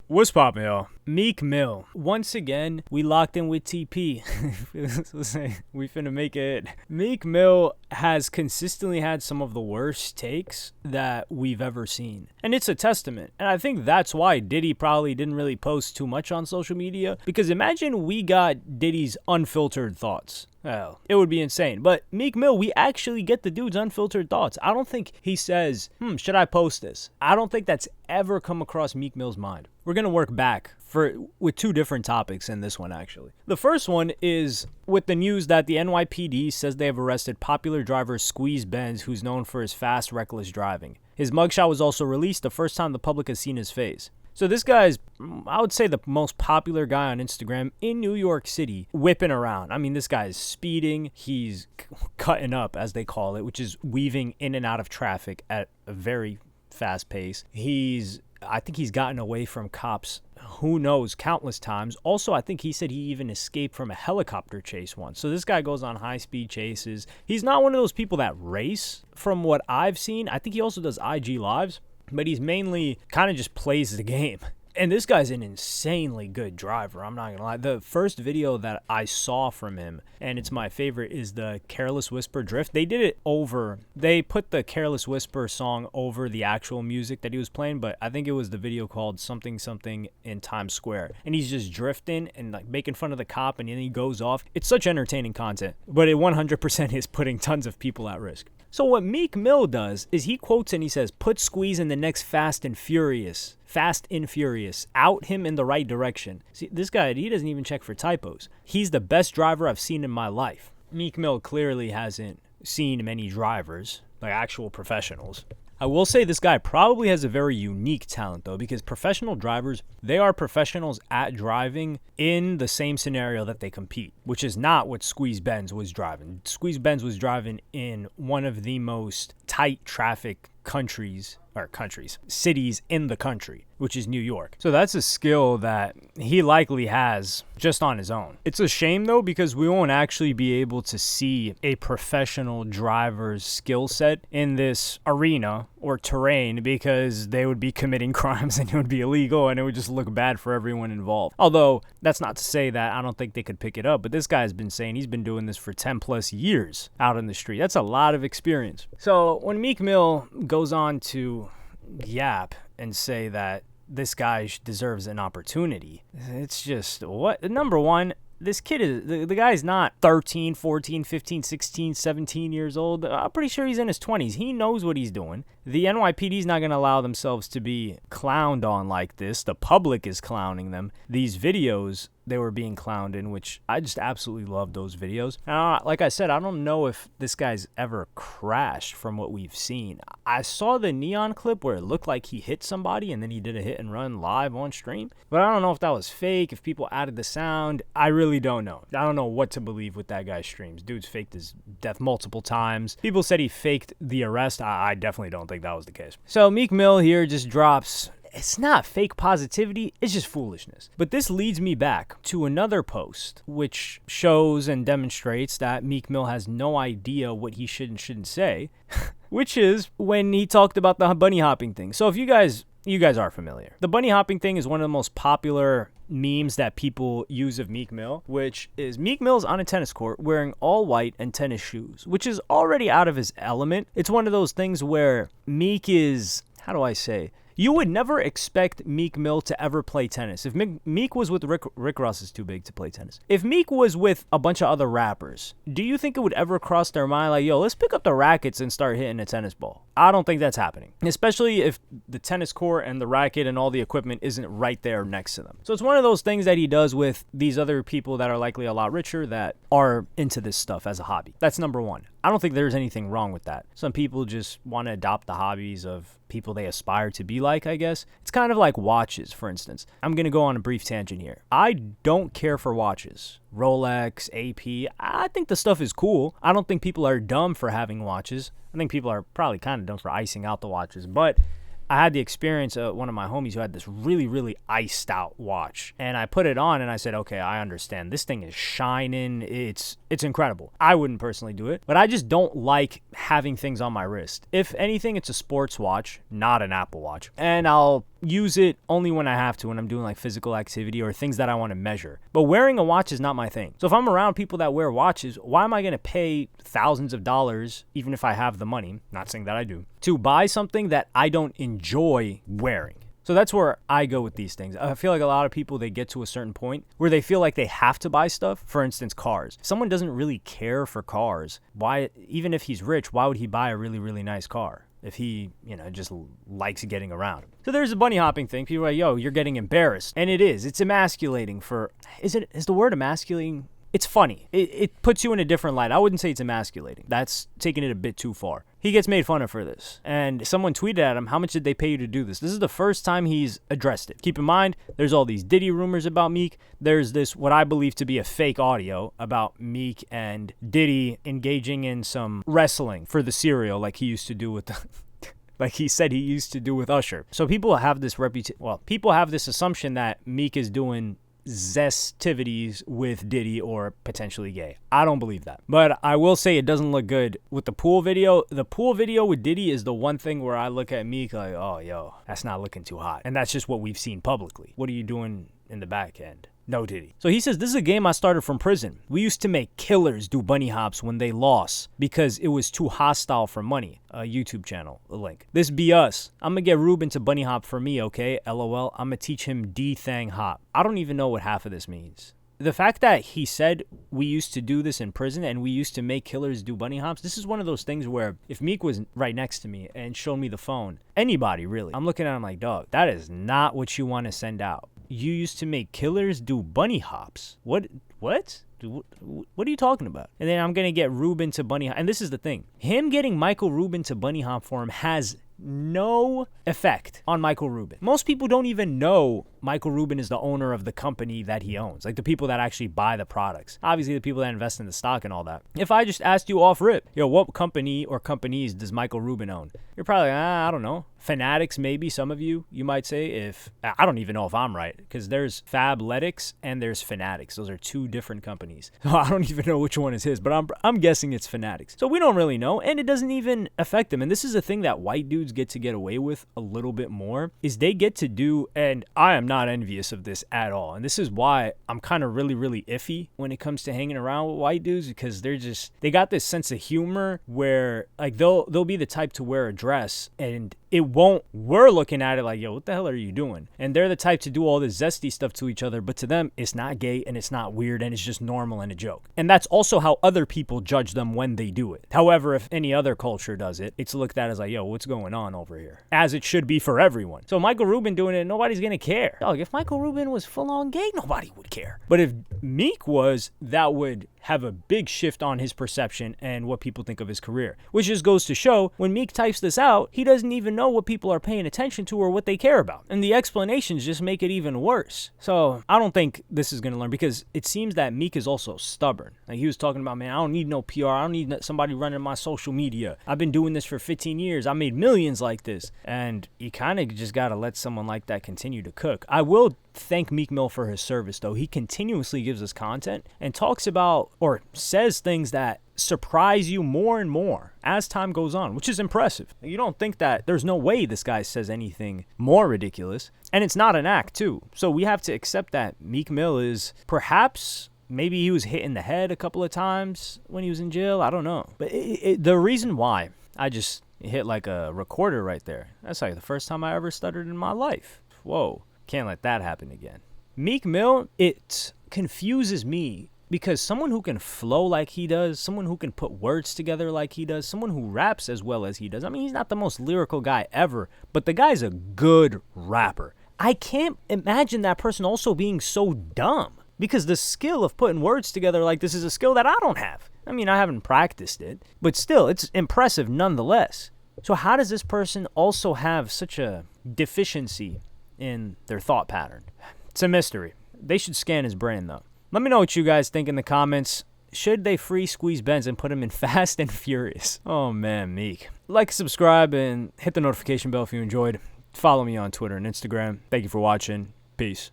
What's poppin', y'all? Meek Mill. Once again, we locked in with TP. We finna make it. Meek Mill has consistently had some of the worst takes that we've ever seen. And it's a testament. And I think that's why Diddy probably didn't really post too much on social media. Because imagine we got Diddy's unfiltered thoughts. Well, it would be insane. But Meek Mill, we actually get the dude's unfiltered thoughts. I don't think he says, should I post this? I don't think that's ever come across Meek Mill's mind. We're going to work back with two different topics in this one, actually. The first one is with the news that the NYPD says they have arrested popular driver Squeeze Benz, who's known for his fast, reckless driving. His mugshot was also released, the first time the public has seen his face. So this guy's, I would say, the most popular guy on Instagram in New York City, whipping around. I mean, this guy is speeding. He's cutting up, as they call it, which is weaving in and out of traffic at a very fast pace. I think he's gotten away from cops, who knows, countless times. Also, I think he said he even escaped from a helicopter chase once. So this guy goes on high-speed chases. He's not one of those people that race, from what I've seen. I think he also does IG Lives. But he's mainly kind of just plays the game. And this guy's an insanely good driver. I'm not going to lie. The first video that I saw from him, and it's my favorite, is the Careless Whisper Drift. They put the Careless Whisper song over the actual music that he was playing, but I think it was the video called Something Something in Times Square. And he's just drifting and like making fun of the cop, and then he goes off. It's such entertaining content, but it 100% is putting tons of people at risk. So what Meek Mill does is he quotes and he says, put Squeeze in the next Fast and Furious. Out him in the right direction. See, this guy, he doesn't even check for typos. He's the best driver I've seen in my life. Meek Mill clearly hasn't seen many drivers, like actual professionals. I will say this guy probably has a very unique talent, though, because professional drivers, they are professionals at driving in the same scenario that they compete, which is not what Squeeze Benz was driving. Squeeze Benz was driving in one of the most tight traffic cities in the country, which is New York. So that's a skill that he likely has just on his own. It's a shame, though, because we won't actually be able to see a professional driver's skill set in this arena or terrain because they would be committing crimes and it would be illegal and it would just look bad for everyone involved. Although that's not to say that I don't think they could pick it up, but this guy's been saying he's been doing this for 10 plus years out in the street. That's a lot of experience. So when Meek Mill goes on to yap and say that this guy deserves an opportunity, it's just, what? Number one, this kid is, the guy's not 13, 14, 15, 16, 17 years old. I'm pretty sure he's in his 20s. He knows what he's doing. The NYPD's not going to allow themselves to be clowned on like this. The public is clowning them. These videos, they were being clowned in, which I just absolutely love those videos. Like I said, I don't know if this guy's ever crashed from what we've seen. I saw the neon clip where it looked like he hit somebody and then he did a hit and run live on stream. But I don't know if that was fake, if people added the sound. I really don't know. I don't know what to believe with that guy's streams. Dude's faked his death multiple times. People said he faked the arrest. I definitely don't think that was the case. So Meek Mill here just drops, it's not fake positivity, it's just foolishness. But this leads me back to another post, which shows and demonstrates that Meek Mill has no idea what he should and shouldn't say, which is when he talked about the bunny hopping thing. So if you guys are familiar, the bunny hopping thing is one of the most popular memes that people use of Meek Mill, which is Meek Mill's on a tennis court wearing all white and tennis shoes, which is already out of his element. It's one of those things where Meek is, how do I say, you would never expect Meek Mill to ever play tennis. If Meek was with Rick Ross is too big to play tennis. If Meek was with a bunch of other rappers, do you think it would ever cross their mind like, yo, let's pick up the rackets and start hitting a tennis ball? I don't think that's happening, especially if the tennis court and the racket and all the equipment isn't right there next to them. So it's one of those things that he does with these other people that are likely a lot richer that are into this stuff as a hobby. That's number one. I don't think there's anything wrong with that. Some people just want to adopt the hobbies of people they aspire to be like, I guess. It's kind of like watches, for instance. I'm going to go on a brief tangent here. I don't care for watches. Rolex, AP, I think the stuff is cool. I don't think people are dumb for having watches. I think people are probably kind of dumb for icing out the watches. But I had the experience of one of my homies who had this really, really iced out watch. And I put it on and I said, okay, I understand. This thing is shining. It's It's incredible. I wouldn't personally do it, but I just don't like having things on my wrist. If anything, it's a sports watch, not an Apple Watch. And I'll use it only when I have to, when I'm doing like physical activity or things that I want to measure. But wearing a watch is not my thing. So if I'm around people that wear watches, why am I going to pay thousands of dollars, even if I have the money, not saying that I do, to buy something that I don't enjoy wearing? So that's where I go with these things. I feel like a lot of people, they get to a certain point where they feel like they have to buy stuff. For instance, cars. If someone doesn't really care for cars, why, even if he's rich, why would he buy a really, really nice car? If he, just likes getting around. So there's a bunny hopping thing. People are like, yo, you're getting embarrassed. And it is. It's emasculating is the word emasculating? It's funny. It puts you in a different light. I wouldn't say it's emasculating. That's taking it a bit too far. He gets made fun of for this. And someone tweeted at him, how much did they pay you to do this? This is the first time he's addressed it. Keep in mind, there's all these Diddy rumors about Meek. There's this, what I believe to be a fake audio about Meek and Diddy engaging in some wrestling for the cereal like he used to do with like he said he used to do with Usher. So people have this people have this assumption that Meek is doing zestivities with Diddy or potentially gay. I don't believe that. But I will say it doesn't look good with the pool video. The pool video with Diddy is the one thing where I look at Meek like, oh, yo, that's not looking too hot. And that's just what we've seen publicly. What are you doing in the back end? No Diddy. So he says, this is a game I started from prison. We used to make killers do bunny hops when they lost because it was too hostile for money. A YouTube channel, a link. This be us. I'm gonna get Ruben to bunny hop for me, okay? LOL. I'm gonna teach him D-Thang hop. I don't even know what half of this means. The fact that he said we used to do this in prison and we used to make killers do bunny hops, this is one of those things where if Meek was right next to me and showed me the phone, anybody really, I'm looking at him like, dog, that is not what you want to send out. You used to make killers do bunny hops. What? What are you talking about? And then I'm going to get Ruben to bunny hop. And this is the thing. Him getting Michael Rubin to bunny hop for him has no effect on Michael Rubin. Most people don't even know Michael Rubin is the owner of the company that he owns. Like the people that actually buy the products. Obviously the people that invest in the stock and all that. If I just asked you off rip, yo, what company or companies does Michael Rubin own? You're probably like, I don't know. Fanatics, maybe some of you might say. I don't even know if I'm right, because there's Fabletics and there's Fanatics. Those are two different companies. So I don't even know which one is his, but I'm guessing it's Fanatics. So we don't really know, and it doesn't even affect them. And this is a thing that white dudes get to get away with a little bit more, is they get to do, and I am not envious of this at all. And this is why I'm kind of really, really iffy when it comes to hanging around with white dudes, because they got this sense of humor where like they'll be the type to wear a dress and we're looking at it like, yo, what the hell are you doing? And they're the type to do all this zesty stuff to each other, but to them, it's not gay and it's not weird and it's just normal and a joke. And that's also how other people judge them when they do it. However, if any other culture does it, it's looked at as like, yo, what's going on over here? As it should be for everyone. So Michael Rubin doing it, nobody's gonna care. Dog, if Michael Rubin was full on gay, nobody would care. But if Meek was, that would have a big shift on his perception and what people think of his career. Which just goes to show, when Meek types this out, he doesn't even know what people are paying attention to or what they care about. And the explanations just make it even worse. So I don't think this is going to learn, because it seems that Meek is also stubborn. Like he was talking about, man, I don't need no PR. I don't need somebody running my social media. I've been doing this for 15 years. I made millions like this. And you kind of just got to let someone like that continue to cook. I will thank Meek Mill for his service, though. He continuously gives us content and talks about or says things that surprise you more and more as time goes on, which is impressive. You don't think that there's no way this guy says anything more ridiculous. And it's not an act, too. So we have to accept that Meek Mill is perhaps, maybe he was hit in the head a couple of times when he was in jail. I don't know. But the reason why I just hit like a recorder right there, that's like the first time I ever stuttered in my life. Whoa. Can't let that happen again. Meek Mill, it confuses me, because someone who can flow like he does, someone who can put words together like he does, someone who raps as well as he does. I mean, he's not the most lyrical guy ever, but the guy's a good rapper. I can't imagine that person also being so dumb, because the skill of putting words together like this is a skill that I don't have. I mean, I haven't practiced it, but still, it's impressive nonetheless. So how does this person also have such a deficiency in their thought pattern? It's a mystery. They should scan his brain, though. Let me know what you guys think in the comments. Should they free Squeeze Benz and put him in Fast and Furious? Oh man, Meek. Like, subscribe, and hit the notification bell if you enjoyed. Follow me on Twitter and Instagram. Thank you for watching. Peace.